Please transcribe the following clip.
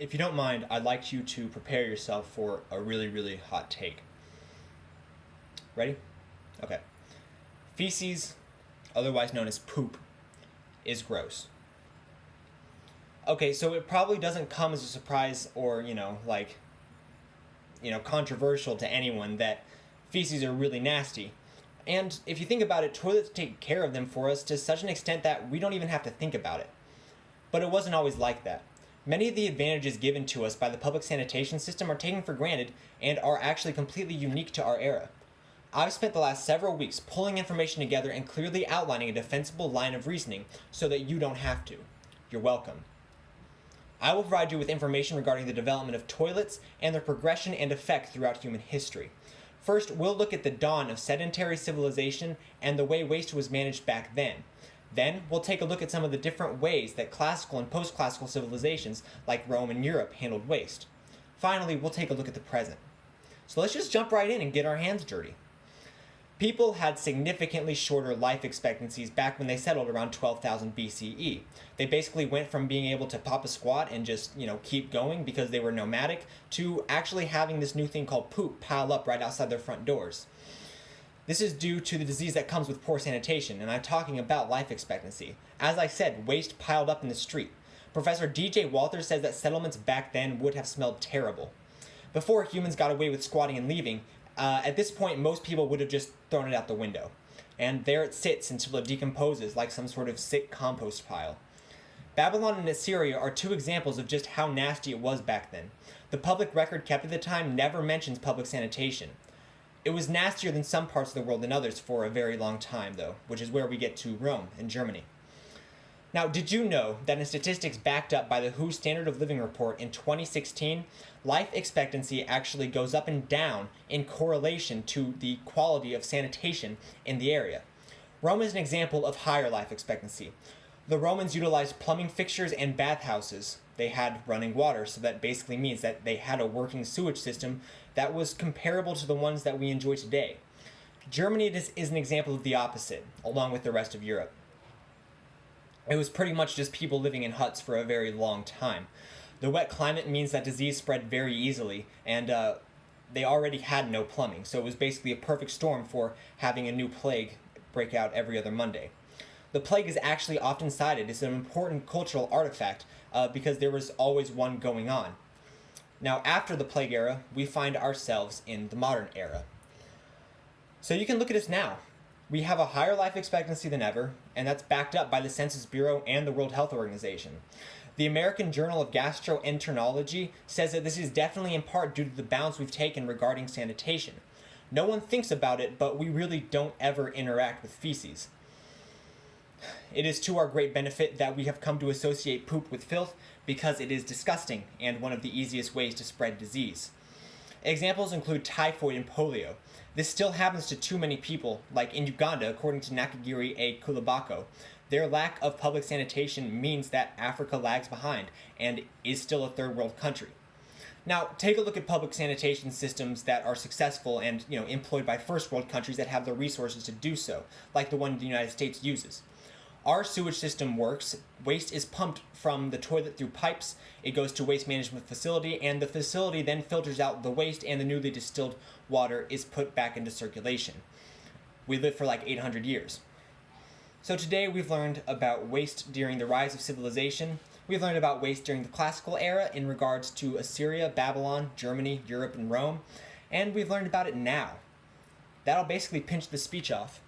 If you don't mind, I'd like you to prepare yourself for a really, really hot take. Ready? Okay. Feces, otherwise known as poop, is gross. Okay, so it probably doesn't come as a surprise or, controversial to anyone that feces are really nasty. And if you think about it, toilets take care of them for us to such an extent that we don't even have to think about it. But it wasn't always like that. Many of the advantages given to us by the public sanitation system are taken for granted and are actually completely unique to our era. I've spent the last several weeks pulling information together and clearly outlining a defensible line of reasoning so that you don't have to. You're welcome. I will provide you with information regarding the development of toilets and their progression and effect throughout human history. First, we'll look at the dawn of sedentary civilization and the way waste was managed back then. Then, we'll take a look at some of the different ways that classical and post-classical civilizations, like Rome and Europe, handled waste. Finally, we'll take a look at the present. So let's just jump right in and get our hands dirty. People had significantly shorter life expectancies back when they settled around 12,000 BCE. They basically went from being able to pop a squat and just, keep going because they were nomadic to actually having this new thing called poop pile up right outside their front doors. This is due to the disease that comes with poor sanitation, and I'm talking about life expectancy. As I said, waste piled up in the street. Professor D.J. Walters says that settlements back then would have smelled terrible. Before humans got away with squatting and leaving, at this point most people would have just thrown it out the window. And there it sits until it decomposes like some sort of sick compost pile. Babylon and Assyria are two examples of just how nasty it was back then. The public record kept at the time never mentions public sanitation. It was nastier than some parts of the world than others for a very long time, though, which is where we get to Rome and Germany. Now, did you know that in statistics backed up by the WHO Standard of Living Report in 2016, life expectancy actually goes up and down in correlation to the quality of sanitation in the area? Rome is an example of higher life expectancy. The Romans utilized plumbing fixtures and bathhouses. They had running water, so that basically means that they had a working sewage system that was comparable to the ones that we enjoy today. Germany is an example of the opposite, along with the rest of Europe. It was pretty much just people living in huts for a very long time. The wet climate means that disease spread very easily, and they already had no plumbing, so it was basically a perfect storm for having a new plague break out every other Monday. The plague is actually often cited as an important cultural artifact because there was always one going on. Now, after the plague era, we find ourselves in the modern era. So you can look at us now. We have a higher life expectancy than ever, and that's backed up by the Census Bureau and the World Health Organization. The American Journal of Gastroenterology says that this is definitely in part due to the bounds we've taken regarding sanitation. No one thinks about it, but we really don't ever interact with feces. It is to our great benefit that we have come to associate poop with filth because it is disgusting and one of the easiest ways to spread disease. Examples include typhoid and polio. This still happens to too many people, like in Uganda, according to Nakagiri A. Kulabako. Their lack of public sanitation means that Africa lags behind and is still a third world country. Now, take a look at public sanitation systems that are successful and employed by first world countries that have the resources to do so, like the one the United States uses. Our sewage system works. Waste is pumped from the toilet through pipes. It goes to waste management facility, and the facility then filters out the waste, and the newly distilled water is put back into circulation. We lived for like 800 years. So today we've learned about waste during the rise of civilization. We've learned about waste during the classical era in regards to Assyria, Babylon, Germany, Europe, and Rome. And we've learned about it now. That'll basically pinch the speech off.